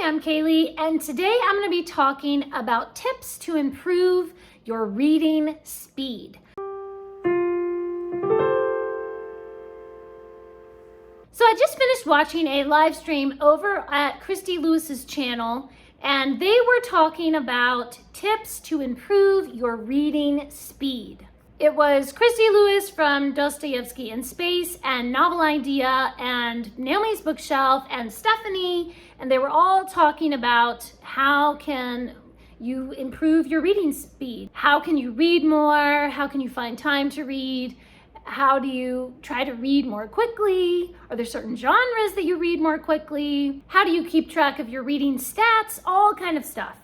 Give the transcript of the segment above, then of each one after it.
I'm Kaylee, and today I'm going to be talking about tips to improve your reading speed. So I just finished watching a live stream over at Christy Lewis's channel, and they were talking about tips to improve your reading speed. It was Christy Lewis from Dostoevsky in Space and Novel Idea and Naomi's Bookshelf and Stephanie, and they were all talking about how can you improve your reading speed? How can you read more? How can you find time to read? How do you try to read more quickly? Are there certain genres that you read more quickly? How do you keep track of your reading stats? All kind of stuff.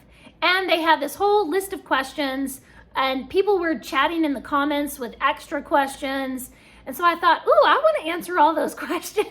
And they had this whole list of questions, and people were chatting in the comments with extra questions. And so I thought, ooh, I want to answer all those questions.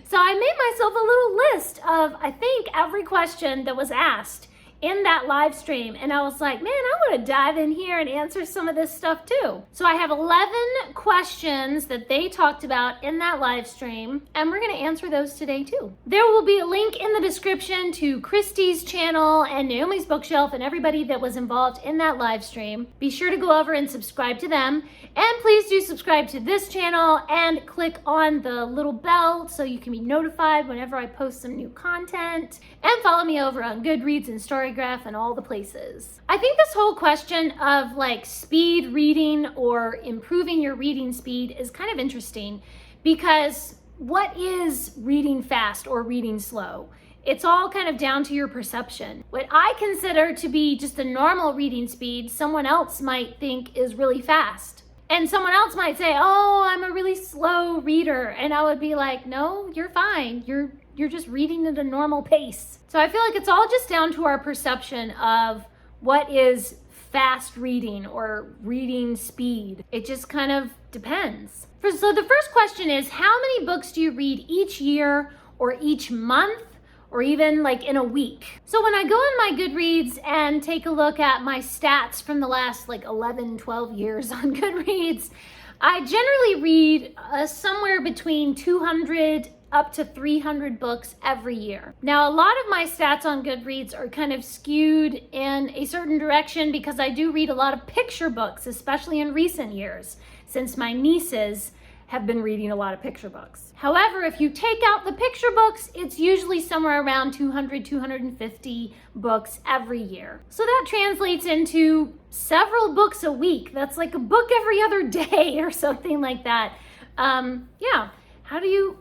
So I made myself a little list of, I think, every question that was asked in that live stream. And I was like, man, I want to dive in here and answer some of this stuff too. So I have 11 questions that they talked about in that live stream, and we're going to answer those today too. There will be a link in the description to Christy's channel and Naomi's Bookshelf and everybody that was involved in that live stream. Be sure to go over and subscribe to them. And please do subscribe to this channel and click on the little bell so you can be notified whenever I post some new content. And follow me over on Goodreads and Storygraph and all the places. I think this whole question of like speed reading or improving your reading speed is kind of interesting, because what is reading fast or reading slow? It's all kind of down to your perception. What I consider to be just a normal reading speed, someone else might think is really fast. And someone else might say, oh, I'm a really slow reader. And I would be like, no, you're fine. You're just reading at a normal pace. So I feel like it's all just down to our perception of what is fast reading or reading speed. It just kind of depends. So the first question is, how many books do you read each year or each month or even like in a week? So when I go in my Goodreads and take a look at my stats from the last like 11, 12 years on Goodreads, I generally read somewhere between 200 up to 300 books every year. Now, a lot of my stats on Goodreads are kind of skewed in a certain direction because I do read a lot of picture books, especially in recent years, since my nieces have been reading a lot of picture books. However, if you take out the picture books, it's usually somewhere around 200, 250 books every year. So that translates into several books a week. That's like a book every other day or something like that. Yeah. How do you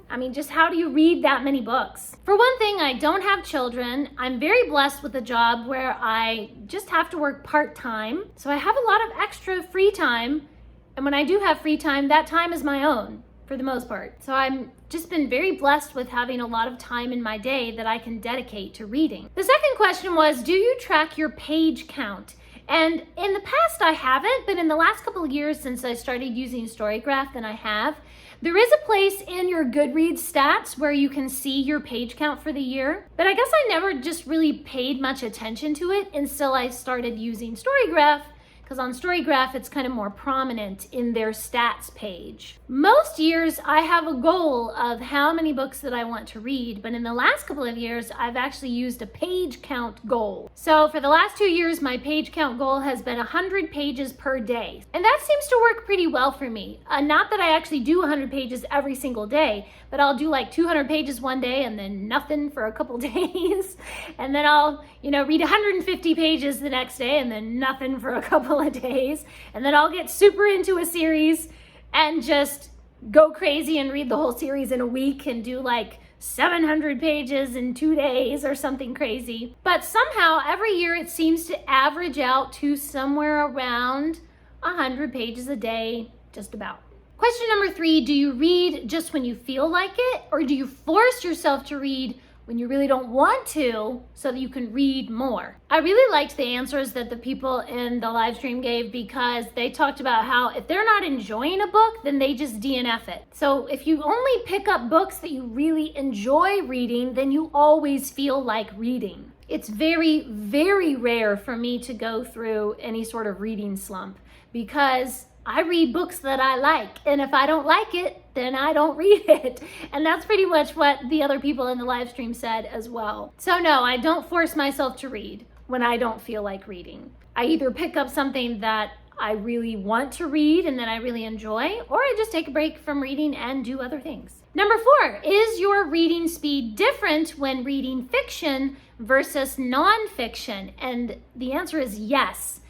read that many books? For one thing, I don't have children. I'm very blessed with a job where I just have to work part-time. So I have a lot of extra free time. And when I do have free time, that time is my own for the most part. So I'm just been very blessed with having a lot of time in my day that I can dedicate to reading. The second question was, do you track your page count? And in the past I haven't, but in the last couple of years since I started using Storygraph, then I have. There is a place in your Goodreads stats where you can see your page count for the year, but I guess I never just really paid much attention to it until I started using Storygraph, because on Storygraph, it's kind of more prominent in their stats page. Most years, I have a goal of how many books that I want to read, but in the last couple of years, I've actually used a page count goal. So for the last 2 years, my page count goal has been 100 pages per day. And that seems to work pretty well for me. Not that I actually do 100 pages every single day, but I'll do like 200 pages one day and then nothing for a couple days. And then I'll, read 150 pages the next day and then nothing for a couple of days. And then I'll get super into a series and just go crazy and read the whole series in a week and do like 700 pages in 2 days or something crazy. But somehow every year it seems to average out to somewhere around 100 pages a day, just about. Question number 3, do you read just when you feel like it, or do you force yourself to read when you really don't want to so that you can read more? I really liked the answers that the people in the live stream gave, because they talked about how if they're not enjoying a book, then they just DNF it. So if you only pick up books that you really enjoy reading, then you always feel like reading. It's very, very rare for me to go through any sort of reading slump, because I read books that I like, and if I don't like it, then I don't read it. And that's pretty much what the other people in the live stream said as well. So no, I don't force myself to read when I don't feel like reading. I either pick up something that I really want to read and that I really enjoy, or I just take a break from reading and do other things. Number 4, is your reading speed different when reading fiction versus nonfiction? And the answer is yes.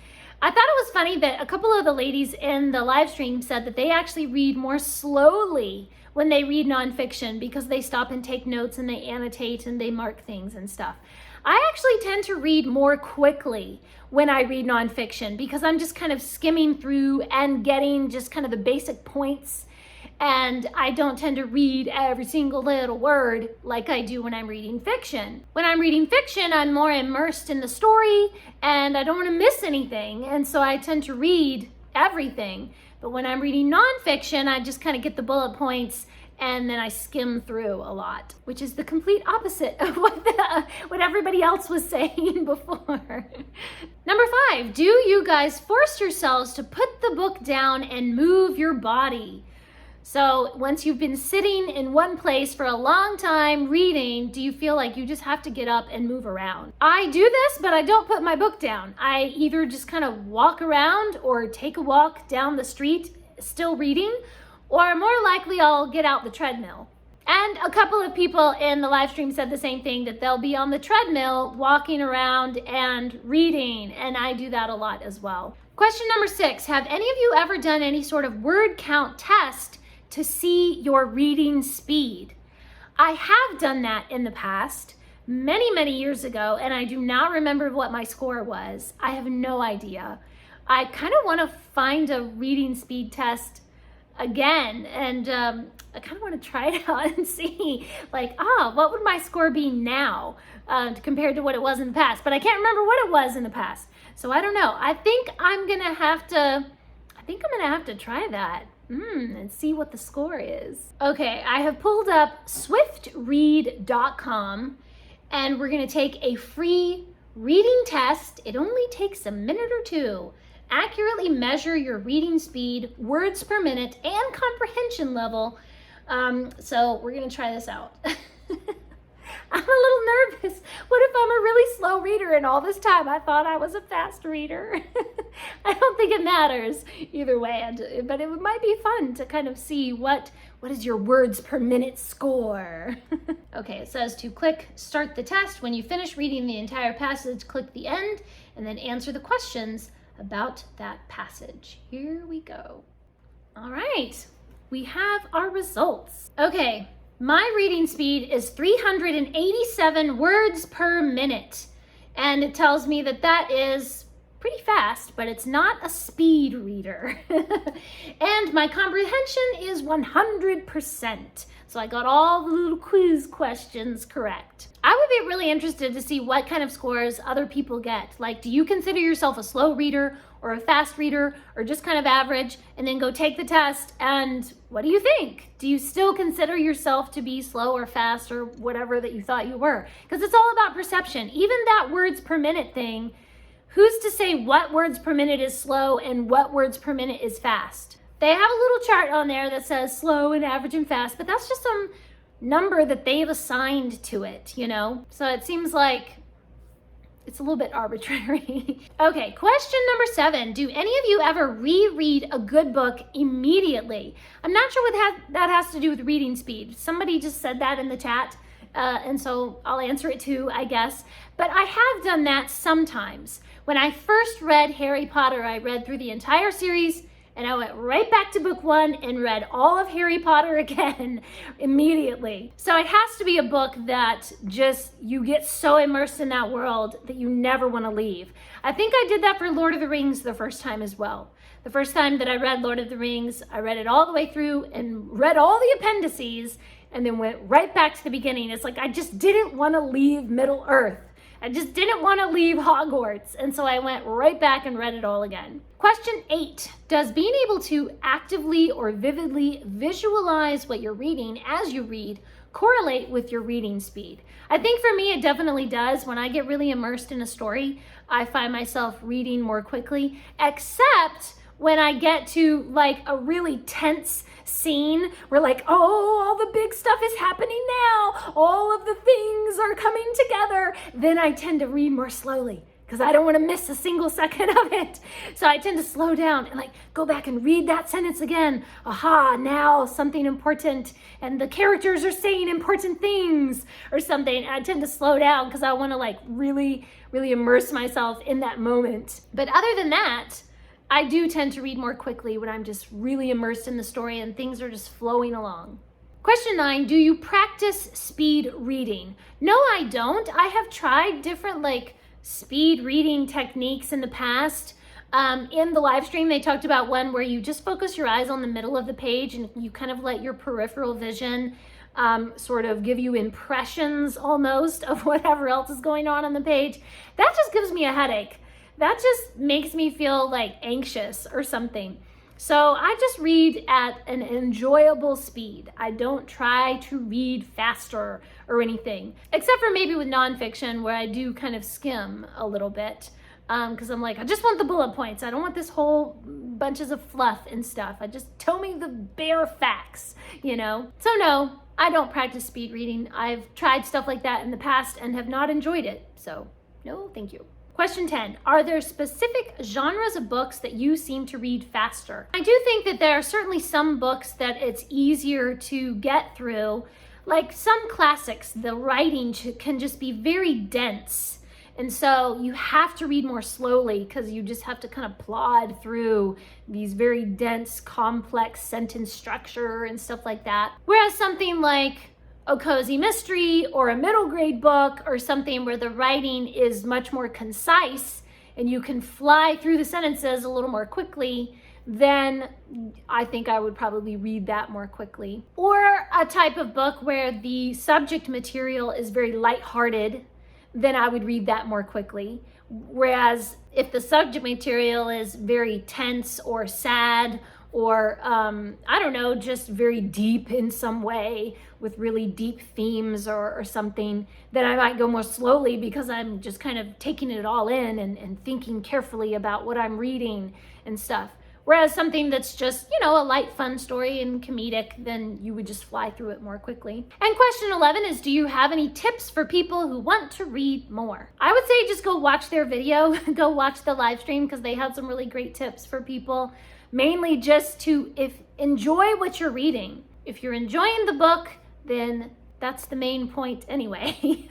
I thought it was funny that a couple of the ladies in the live stream said that they actually read more slowly when they read nonfiction because they stop and take notes and they annotate and they mark things and stuff. I actually tend to read more quickly when I read nonfiction because I'm just kind of skimming through and getting just kind of the basic points, and I don't tend to read every single little word like I do when I'm reading fiction. When I'm reading fiction, I'm more immersed in the story and I don't want to miss anything, and so I tend to read everything. But when I'm reading nonfiction, I just kind of get the bullet points and then I skim through a lot, which is the complete opposite of what everybody else was saying before. Number 5, do you guys force yourselves to put the book down and move your body? So once you've been sitting in one place for a long time reading, do you feel like you just have to get up and move around? I do this, but I don't put my book down. I either just kind of walk around or take a walk down the street still reading, or more likely I'll get out the treadmill. And a couple of people in the live stream said the same thing, that they'll be on the treadmill walking around and reading, and I do that a lot as well. Question number 6, have any of you ever done any sort of word count test to see your reading speed? I have done that in the past, many years ago, and I do not remember what my score was. I have no idea. I kind of want to find a reading speed test again, and I kind of want to try it out and see, like, what would my score be now compared to what it was in the past? But I can't remember what it was in the past, so I don't know. I think I'm gonna have to try that and see what the score is. Okay, I have pulled up swiftread.com, and we're gonna take a free reading test. It only takes a minute or two. Accurately measure your reading speed, words per minute, and comprehension level. So we're gonna try this out. I'm a little nervous. What if I'm a really slow reader and all this time I thought I was a fast reader? I don't think it matters either way, but it might be fun to kind of see what is your words per minute score. Okay, it says to click start the test. When you finish reading the entire passage, click the end and then answer the questions about that passage. Here we go. All right, we have our results. Okay, my reading speed is 387 words per minute, and it tells me that that is pretty fast, but it's not a speed reader. And my comprehension is 100%. So I got all the little quiz questions correct. I would be really interested to see what kind of scores other people get. Like, do you consider yourself a slow reader or a fast reader or just kind of average? And then go take the test, and what do you think? Do you still consider yourself to be slow or fast or whatever that you thought you were? Because it's all about perception. Even that words per minute thing, who's to say what words per minute is slow and what words per minute is fast? They have a little chart on there that says slow and average and fast, but that's just some number that they've assigned to it, you know? So it seems like it's a little bit arbitrary. Okay, question number 7. Do any of you ever reread a good book immediately? I'm not sure what that has to do with reading speed. Somebody just said that in the chat, and so I'll answer it too, I guess. But I have done that sometimes. When I first read Harry Potter, I read through the entire series, and I went right back to book 1 and read all of Harry Potter again immediately. So it has to be a book that just, you get so immersed in that world that you never want to leave. I think I did that for Lord of the Rings the first time as well. The first time that I read Lord of the Rings, I read it all the way through and read all the appendices and then went right back to the beginning. It's like I just didn't want to leave Middle Earth. I just didn't want to leave Hogwarts, and so I went right back and read it all again. Question 8. Does being able to actively or vividly visualize what you're reading as you read correlate with your reading speed? I think for me it definitely does. When I get really immersed in a story, I find myself reading more quickly, except when I get to like a really tense scene where like, oh, all the big stuff is happening now, all of the things are coming together, then I tend to read more slowly because I don't want to miss a single second of it. So I tend to slow down and like go back and read that sentence again. Aha, now something important and the characters are saying important things or something. I tend to slow down because I want to like really immerse myself in that moment. But other than that, I do tend to read more quickly when I'm just really immersed in the story and things are just flowing along. Question 9, do you practice speed reading? No, I don't. I have tried different like speed reading techniques in the past. In the live stream, they talked about one where you just focus your eyes on the middle of the page and you kind of let your peripheral vision sort of give you impressions almost of whatever else is going on the page. That just gives me a headache. That just makes me feel like anxious or something. So I just read at an enjoyable speed. I don't try to read faster or anything, except for maybe with nonfiction where I do kind of skim a little bit because I'm like, I just want the bullet points. I don't want this whole bunches of fluff and stuff. I just tell me the bare facts, you know? So no, I don't practice speed reading. I've tried stuff like that in the past and have not enjoyed it. So no, thank you. Question 10, are there specific genres of books that you seem to read faster? I do think that there are certainly some books that it's easier to get through. Like some classics, the writing can just be very dense. And so you have to read more slowly because you just have to kind of plod through these very dense, complex sentence structure and stuff like that. Whereas something like a cozy mystery or a middle grade book or something where the writing is much more concise and you can fly through the sentences a little more quickly, then I think I would probably read that more quickly. Or a type of book where the subject material is very lighthearted, then I would read that more quickly. Whereas if the subject material is very tense or sad or I don't know, just very deep in some way with really deep themes or something, then I might go more slowly because I'm just kind of taking it all in and thinking carefully about what I'm reading and stuff. Whereas something that's just, you know, a light, fun story and comedic, then you would just fly through it more quickly. And question 11 is, do you have any tips for people who want to read more? I would say just go watch their video, go watch the live stream because they had some really great tips for people. Mainly just to enjoy what you're reading. If you're enjoying the book, then that's the main point anyway.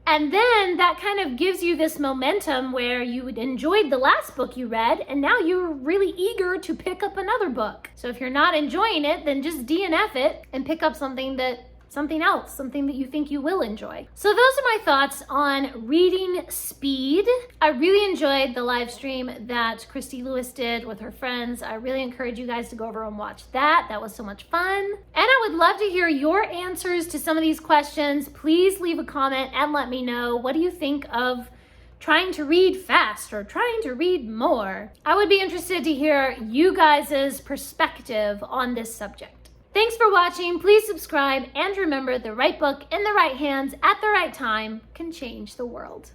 And then that kind of gives you this momentum where you enjoyed the last book you read and now you're really eager to pick up another book. So if you're not enjoying it, then just DNF it and pick up something else, something that you think you will enjoy. So those are my thoughts on reading speed. I really enjoyed the live stream that Christy Lewis did with her friends. I really encourage you guys to go over and watch that. That was so much fun. And I would love to hear your answers to some of these questions. Please leave a comment and let me know, what do you think of trying to read fast or trying to read more? I would be interested to hear you guys' perspective on this subject. Thanks for watching. Please subscribe and remember, the right book in the right hands at the right time can change the world.